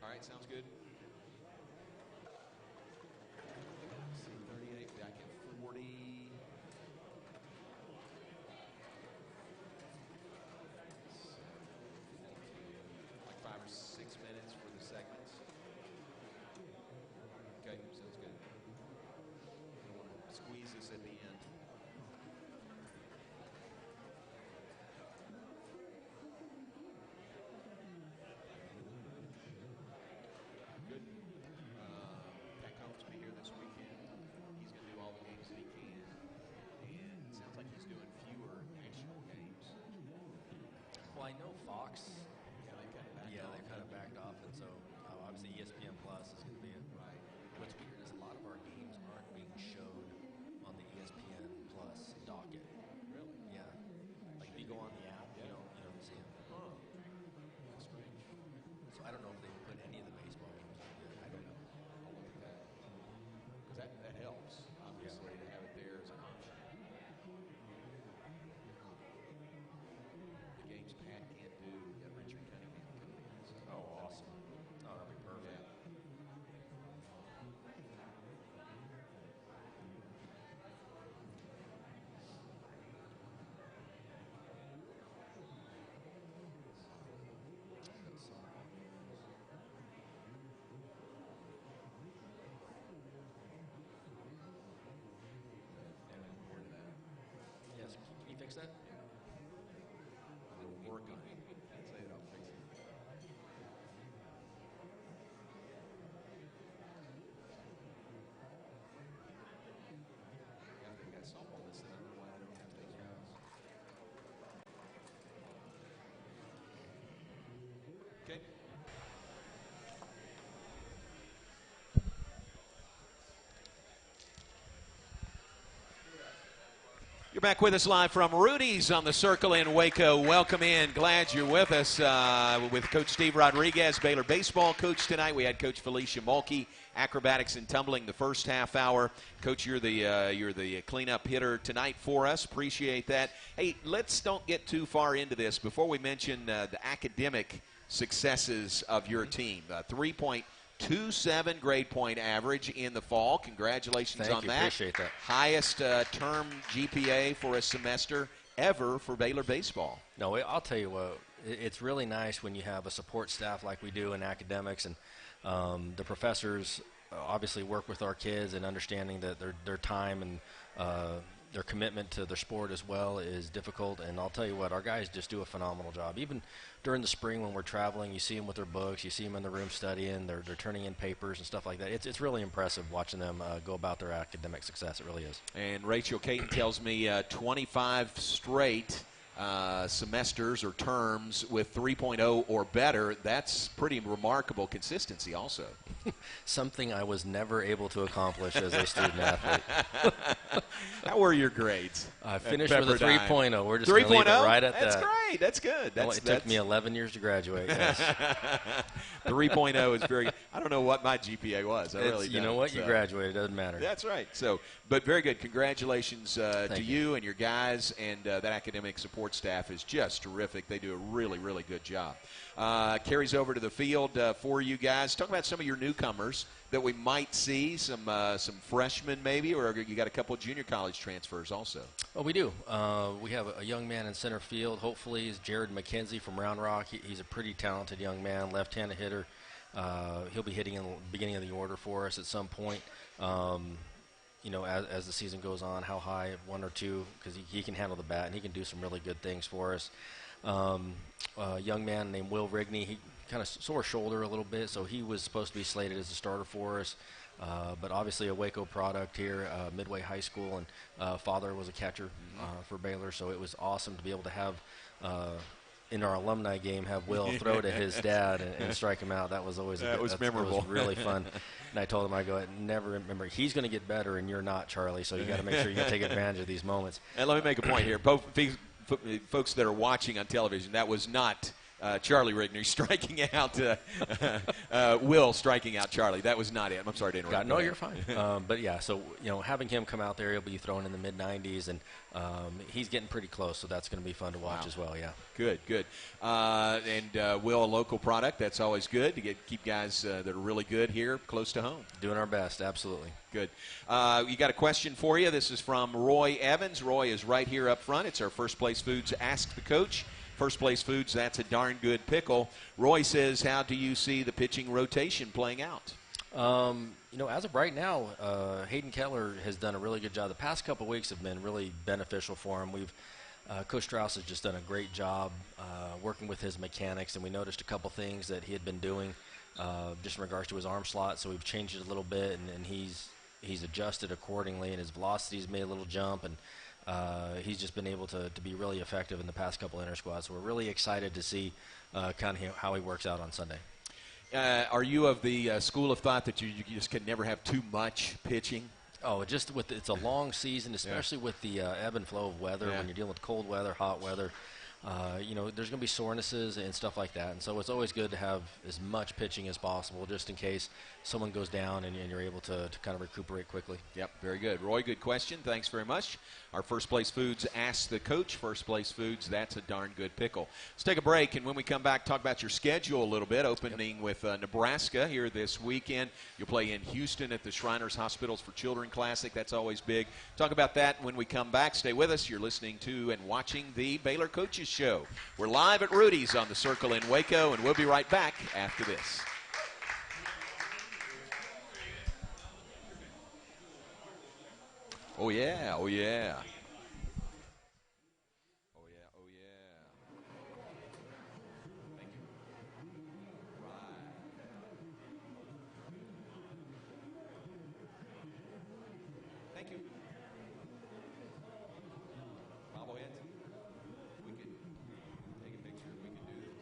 All right, sounds good. 38 back at 40. Like 5 or 6 minutes for the segments. Okay, sounds good. Don't want to squeeze this at the end. Good. Pat Combs will be here this weekend. He's going to do all the games that he can. And it sounds like he's doing fewer national games. Well, I know Fox. They kind of backed off. They kind of backed off, and so obviously ESPN Plus is going to be it. Right. What's weird is a lot of our games aren't being showed on the ESPN Plus docket. Really? Yeah. Like if you go on the app, you don't see them. Huh. That's strange. So I don't know if they put any of the baseball games on there. I don't know. I'll look at that. Because that helps, obviously, to have it there as an option. The games Pat can't do, we got Richard Cunningham coming in. So Oh, awesome. Oh, that'd be perfect. Yes. Can you fix that? I'll work on it. I'd say that I'll fix it. Yeah, they've got softball listed. I don't know why I don't have those guys. Okay. You're back with us live from Rudy's on the Circle in Waco. Welcome in. Glad you're with us with Coach Steve Rodriguez, Baylor Baseball coach tonight. We had Coach Felecia Mulkey, acrobatics and tumbling the first half hour. Coach, you're the cleanup hitter tonight for us. Appreciate that. Hey, let's don't get too far into this before we mention the academic successes of your team. 3.27 grade point average in the fall. Congratulations on that. Appreciate that. Highest term GPA for a semester ever for Baylor Baseball. No, I'll tell you what, it's really nice when you have a support staff like we do in academics, and the professors obviously work with our kids and understanding that their time and their commitment to their sport as well is difficult. And I'll tell you what, our guys just do a phenomenal job. Even during the spring when we're traveling, you see them with their books, you see them in the room studying, they're turning in papers and stuff like that. It's really impressive watching them go about their academic success. It really is. And Rachel Caton tells me 25 straight semesters or terms with 3.0 or better. That's pretty remarkable consistency also. Something I was never able to accomplish as a student athlete. How were your grades? I finished with a 3.0. We're just 3.0? Leave it right at That's that. Great. That's good. It took me 11 years to graduate. Yes. 3.0 is very – I don't know what my GPA was. I really don't. You know what? You graduated. It doesn't matter. That's right. So, but very good. Congratulations to you and your guys, and that academic support staff is just terrific. They do a really, really good job. Carries over to the field for you guys. Talk about some of your newcomers that we might see, some freshmen maybe, or you got a couple of junior college transfers also. Well, we do. We have a young man in center field. Hopefully, is Jared Mckenzie from Round Rock. He's a pretty talented young man, left-handed hitter. He'll be hitting in the beginning of the order for us at some point. You know, as the season goes on, how high, 1 or 2, because he can handle the bat and he can do some really good things for us. A young man named Will Rigney, he kind of sore shoulder a little bit, so he was supposed to be slated as a starter for us. But obviously a Waco product here, Midway High School, and father was a catcher for Baylor, so it was awesome to be able to have in our alumni game have Will throw to his dad and strike him out. That was always memorable. It was really fun. And I told him, I go, never remember, he's going to get better and you're not, Charlie, so you got to make sure you take advantage of these moments. And let me make a point here. Folks that are watching on television, that was not Charlie Rigney striking out Will striking out Charlie. That was not it. I'm sorry to interrupt. No, you're fine. But yeah, so having him come out there, he'll be throwing in the mid-90s, and he's getting pretty close, so that's going to be fun to watch as well. Yeah. Good. And Will, a local product. That's always good to keep guys that are really good here close to home. Doing our best, absolutely. Good. You got a question for you. This is from Roy Evans. Roy is right here up front. It's our First Place Foods Ask the Coach. First Place Foods, that's a darn good pickle. Roy says, how do you see the pitching rotation playing out? As of right now, Hayden Keller has done a really good job. The past couple of weeks have been really beneficial for him. Coach Strauss has just done a great job working with his mechanics, and we noticed a couple things that he had been doing just in regards to his arm slot, so we've changed it a little bit, and he's adjusted accordingly, and his velocity's made a little jump, and he's just been able to be really effective in the past couple inter squads. So we're really excited to see kind of how he works out on Sunday. Are you of the school of thought that you just can never have too much pitching? Oh, just it's a long season, especially with the ebb and flow of weather. When you're dealing with cold weather, hot weather, there's going to be sorenesses and stuff like that. And so it's always good to have as much pitching as possible just in case someone goes down and you're able to kind of recuperate quickly. Yep, very good. Roy, good question. Thanks very much. Our First Place Foods Ask the Coach. First Place Foods, that's a darn good pickle. Let's take a break, and when we come back, talk about your schedule a little bit, opening with Nebraska here this weekend. You'll play in Houston at the Shriners Hospitals for Children Classic. That's always big. Talk about that when we come back. Stay with us. You're listening to and watching the Baylor Coaches Show. We're live at Rudy's on the Circle in Waco, and we'll be right back after this. Oh, yeah. Oh, yeah. Oh, yeah. Oh, yeah. Thank you. Right. Thank you. Bobblehead. We could take a picture. We could do this.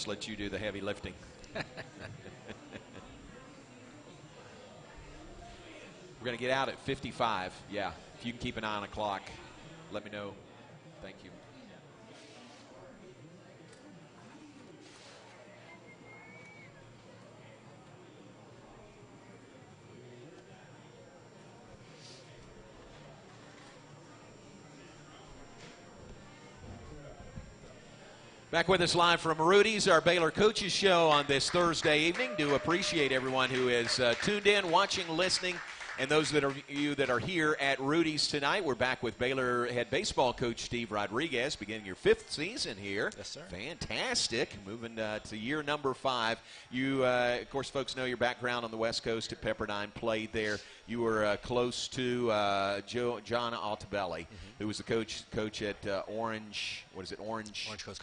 just let you do the heavy lifting. We're going to get out at 55. Yeah, if you can keep an eye on the clock, let me know. Thank you. Back with us live from Rudy's, our Baylor Coaches Show on this Thursday evening. Do appreciate everyone who is tuned in, watching, listening, and those that are here at Rudy's tonight. We're back with Baylor head baseball coach Steve Rodriguez, beginning your 5th season here. Yes, sir. Fantastic. Moving to year number 5. You, of course, folks know your background on the West Coast at Pepperdine, played there. You were close to John Altobelli, who was the coach at Orange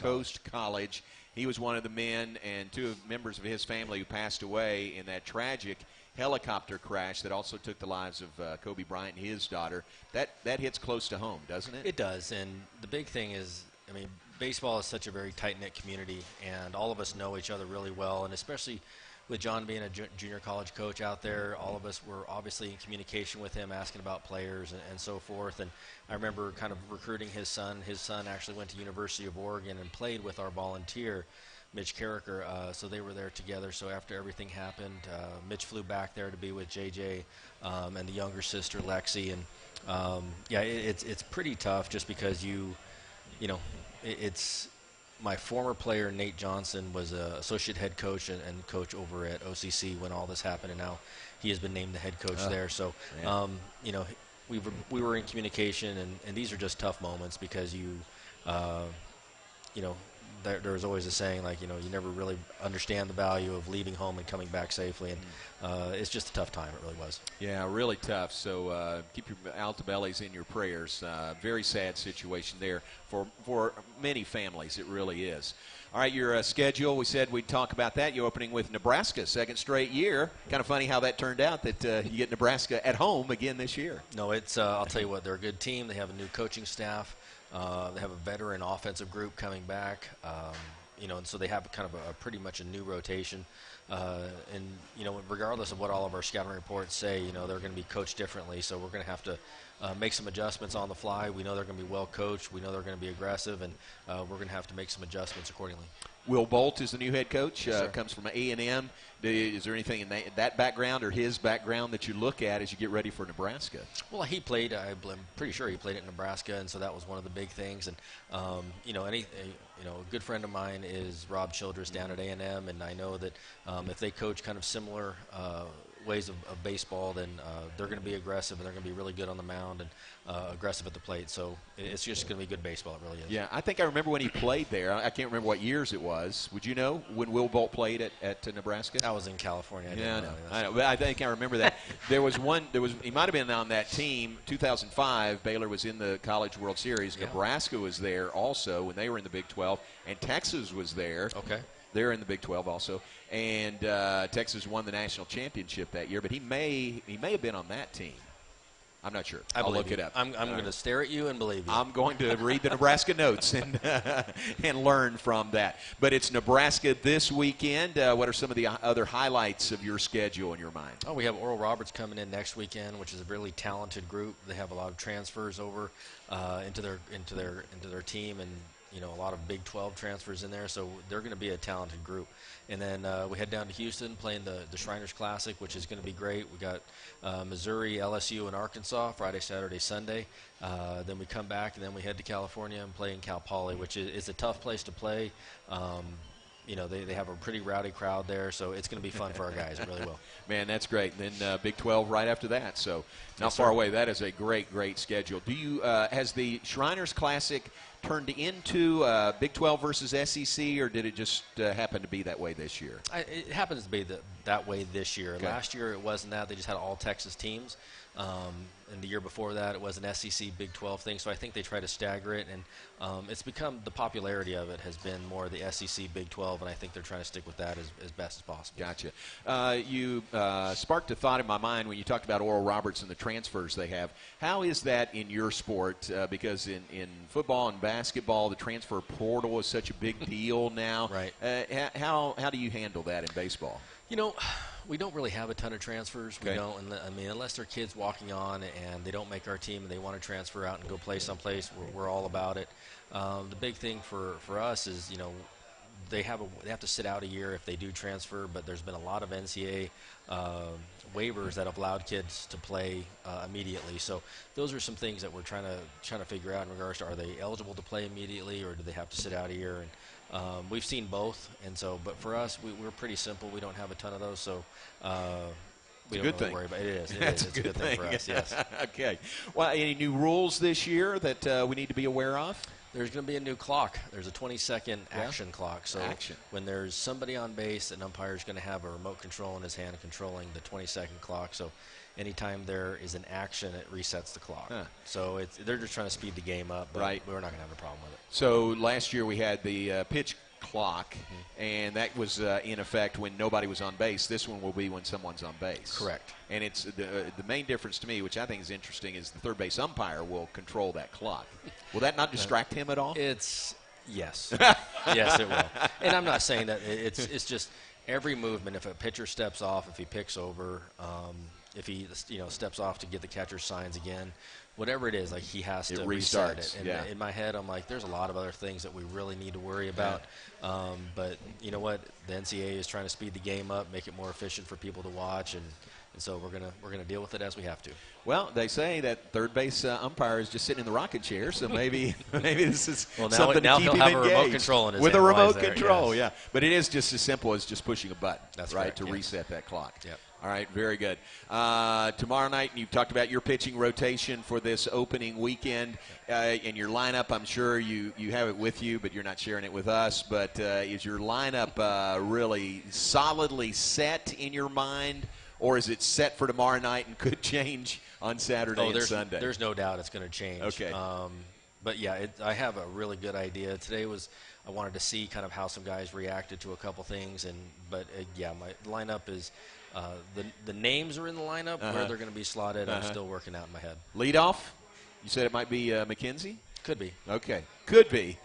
Coast College. He was one of the men and 2 members of his family who passed away in that tragic helicopter crash that also took the lives of Kobe Bryant and his daughter. That hits close to home, doesn't it? It does, and the big thing is, I mean, baseball is such a very tight-knit community, and all of us know each other really well, and especially with John being a junior college coach out there, all of us were obviously in communication with him, asking about players and so forth. And I remember kind of recruiting his son. His son actually went to University of Oregon and played with our volunteer, Mitch Carricker, so they were there together. So after everything happened, Mitch flew back there to be with JJ and the younger sister, Lexi. And yeah, it's pretty tough just because it's my former player, Nate Johnson, was associate head coach and coach over at OCC when all this happened, and now he has been named the head coach there. So, we were in communication, and these are just tough moments because there's always a saying, like, you never really understand the value of leaving home and coming back safely, and it's just a tough time. It really was. Yeah, really tough. So keep your Altobellis in your prayers. Very sad situation there for many families. It really is. All right, your schedule, we said we'd talk about that. You're opening with Nebraska, second straight year. Kind of funny how that turned out, that you get Nebraska at home again this year. No, it's I'll tell you what, they're a good team. They have a new coaching staff. They have a veteran offensive group coming back, and so they have kind of a pretty much a new rotation. And regardless of what all of our scouting reports say, they're going to be coached differently. So we're going to have to make some adjustments on the fly. We know they're going to be well coached. We know they're going to be aggressive, and we're going to have to make some adjustments accordingly. Will Bolt is the new head coach. Comes from A&M. Is there anything in that background or his background that you look at as you get ready for Nebraska? Well, he played. I'm pretty sure he played at Nebraska, and so that was one of the big things. And a good friend of mine is Rob Childress down at A&M, and I know that if they coach kind of similar ways of baseball, then they're going to be aggressive, and they're going to be really good on the mound and aggressive at the plate. So it's just going to be good baseball. It really is. Yeah, I think I remember when he played there. I can't remember what years it was. Would you know when Will Bolt played at Nebraska? I was in California. I know. But I think I remember that. He might have been on that team. 2005, Baylor was in the College World Series. Yeah. Nebraska was there also when they were in the Big 12, and Texas was there. Okay. They're in the Big 12 also, and Texas won the national championship that year. But he may have been on that team. I'm not sure. I'll look it up. I'm going to stare at you and believe you. I'm going to read the Nebraska notes and learn from that. But it's Nebraska this weekend. What are some of the other highlights of your schedule in your mind? Oh, we have Oral Roberts coming in next weekend, which is a really talented group. They have a lot of transfers over into their team, and a lot of Big 12 transfers in there, so they're going to be a talented group. And then we head down to Houston playing the Shriners Classic, which is going to be great. We got Missouri, LSU, and Arkansas Friday, Saturday, Sunday. Then we come back, and then we head to California and play in Cal Poly, which is a tough place to play. They have a pretty rowdy crowd there, so it's going to be fun for our guys. It really will. Man, that's great. And then Big 12 right after that, so not far away. That is a great, great schedule. Do you has the Shriners Classic turned into Big 12 versus SEC, or did it just happen to be that way this year? It happens to be that way this year. Okay. Last year it wasn't that. They just had all Texas teams. And the year before that, it was an SEC Big 12 thing. So I think they try to stagger it, and it's become the popularity of it has been more the SEC Big 12, and I think they're trying to stick with that as best as possible. Gotcha. You sparked a thought in my mind when you talked about Oral Roberts and the transfers they have. How is that in your sport? Because in football and basketball, basketball, the transfer portal is such a big deal now. Right. How do you handle that in baseball? You know, we don't really have a ton of transfers. Okay. We don't. I mean, unless they're kids walking on and they don't make our team and they want to transfer out and go play someplace, we're all about it. The big thing for us is, you know, they have to sit out a year if they do transfer, but there's been a lot of NCAA waivers that have allowed kids to play immediately. So those are some things that we're trying to figure out in regards to, are they eligible to play immediately or do they have to sit out a year? And we've seen both, and so, but for us, we're pretty simple. We don't have a ton of those, so we don't really worry about it. It is. It's a good thing for us, yes. Okay. Well, any new rules this year that we need to be aware of? There's going to be a new clock. There's a 20-second action clock. So when there's somebody on base, an umpire is going to have a remote control in his hand controlling the 20-second clock. So anytime there is an action, it resets the clock. So they're just trying to speed the game up, but we're not going to have a problem with it. So last year we had the pitch clock, and that was in effect when nobody was on base. This one will be when someone's on base. Correct. And it's the main difference to me, which I think is interesting, is the third base umpire will control that clock. Will that not distract him at all? Yes. Yes, it will. And I'm not saying that it's just every movement. If a pitcher steps off, if he picks over, if he steps off to get the catcher's signs again, whatever it is, like he has to reset it. And in my head, I'm like, there's a lot of other things that we really need to worry about. But you know what? The NCAA is trying to speed the game up, make it more efficient for people to watch, and so we're gonna deal with it as we have to. Well, they say that third base umpire is just sitting in the rocket chair, so maybe this is something now to keep he'll him have engaged. A remote control in his with hand a remote there, control. yes. Yeah, but it is just as simple as just pushing a button. That's right correct, to yes. reset that clock. Yep. All right, very good. Tomorrow night, you've talked about your pitching rotation for this opening weekend. And your lineup, I'm sure you have it with you, but you're not sharing it with us. But is your lineup really solidly set in your mind, or is it set for tomorrow night and could change on Saturday and Sunday? There's no doubt it's going to change. Okay. But, yeah, I have a really good idea. Today I wanted to see kind of how some guys reacted to a couple things. But my lineup is the names are in the lineup. Where they're going to be slotted, I'm still working out in my head. Leadoff? You said it might be Mckenzie? Could be. Okay. Could be.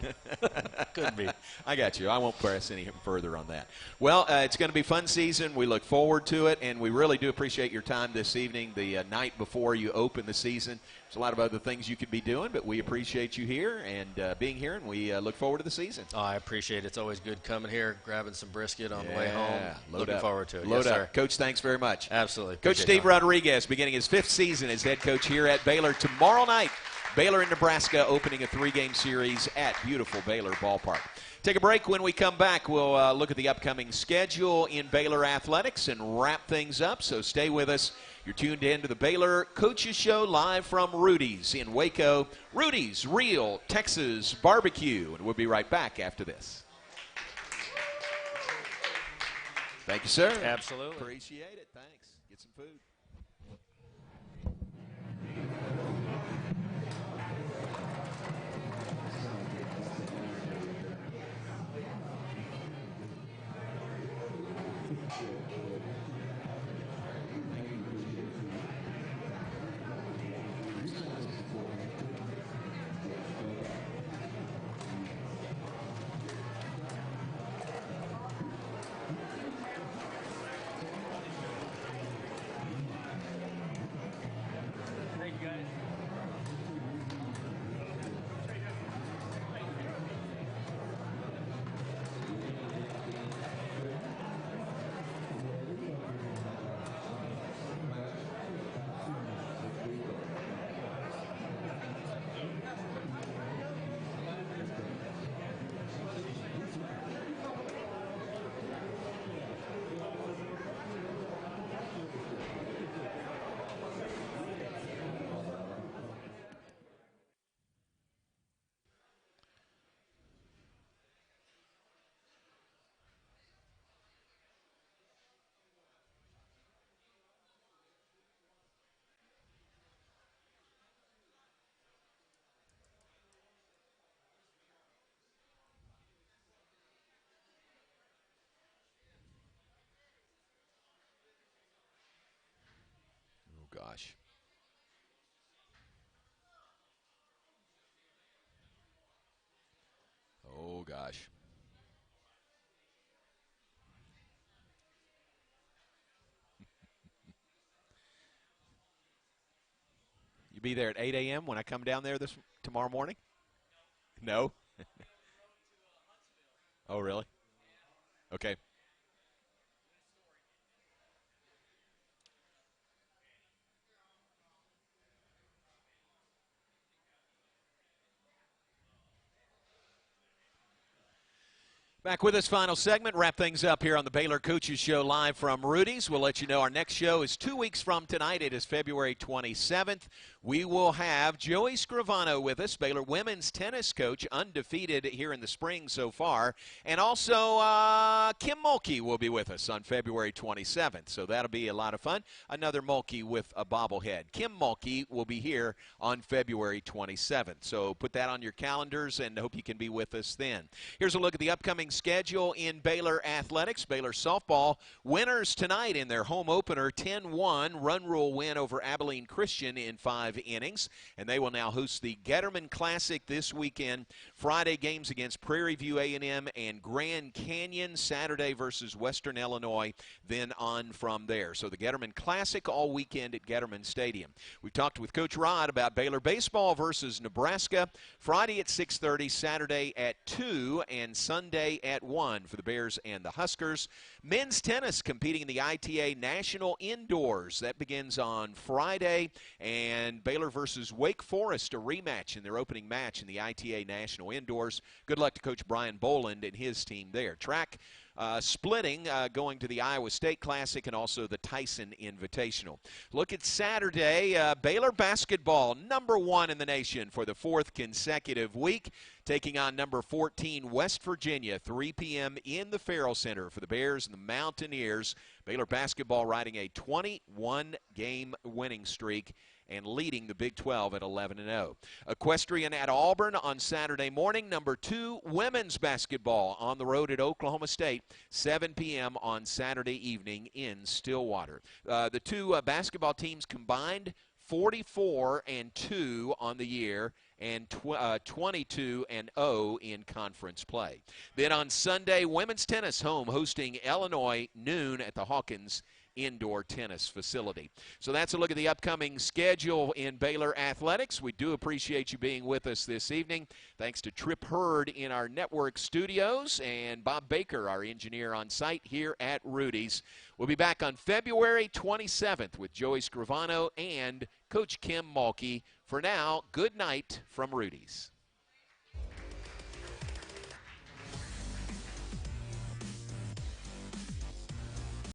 Could be. I got you. I won't press any further on that. Well, it's going to be a fun season. We look forward to it, and we really do appreciate your time this evening, the night before you open the season. There's a lot of other things you could be doing, but we appreciate you here and being here, and we look forward to the season. Oh, I appreciate it. It's always good coming here, grabbing some brisket on the way home. Looking forward to it. Load yes, up. Sir. Coach, thanks very much. Absolutely. Coach Steve Rodriguez beginning his 5th season as head coach here at Baylor tomorrow night. Baylor in Nebraska opening a 3-game series at beautiful Baylor Ballpark. Take a break. When we come back, we'll look at the upcoming schedule in Baylor athletics and wrap things up, so stay with us. You're tuned in to the Baylor Coaches Show live from Rudy's in Waco. Rudy's Real Texas Barbecue, and we'll be right back after this. Thank you, sir. Absolutely. Appreciate it. Thanks. Get some food. Gosh. You be there at 8 a.m. when I come down there tomorrow morning? No? Oh, really? Okay. Back with us, final segment. Wrap things up here on the Baylor Coaches Show live from Rudy's. We'll let you know our next show is 2 weeks from tonight. It is February 27th. We will have Joey Scrivano with us, Baylor women's tennis coach, undefeated here in the spring so far. And also Kim Mulkey will be with us on February 27th. So that'll be a lot of fun. Another Mulkey with a bobblehead. Kim Mulkey will be here on February 27th. So put that on your calendars and hope you can be with us then. Here's a look at the upcoming schedule in Baylor athletics. Baylor softball winners tonight in their home opener, 10-1 run rule win over Abilene Christian in 5 innings, and they will now host the Getterman Classic this weekend. Friday games against Prairie View A&M and Grand Canyon. Saturday versus Western Illinois, then on from there. So the Getterman Classic all weekend at Getterman Stadium. We've talked with Coach Rod about Baylor baseball versus Nebraska. Friday at 6:30, Saturday at 2, and Sunday at 1 for the Bears and the Huskers. Men's tennis competing in the ITA National Indoors. That begins on Friday, and Baylor versus Wake Forest, a rematch in their opening match in the ITA National Indoors. Good luck to Coach Brian Boland and his team there. Track splitting, going to the Iowa State Classic and also the Tyson Invitational. Look at Saturday, Baylor basketball, #1 in the nation for the 4th consecutive week, taking on number 14 West Virginia, 3 p.m. in the Farrell Center for the Bears and the Mountaineers. Baylor basketball riding a 21-game winning streak and leading the Big 12 at 11-0. Equestrian at Auburn on Saturday morning. #2 women's basketball on the road at Oklahoma State, 7 p.m. on Saturday evening in Stillwater. The two basketball teams combined 44-2 on the year and 22-0 in conference play. Then on Sunday, women's tennis home hosting Illinois noon at the Hawkins indoor tennis facility. So that's a look at the upcoming schedule in Baylor athletics. We do appreciate you being with us this evening. Thanks to Trip Hurd in our network studios and Bob Baker, our engineer on site here at Rudy's. We'll be back on February 27th with Joey Scrivano and Coach Kim Mulkey. For now, good night from Rudy's.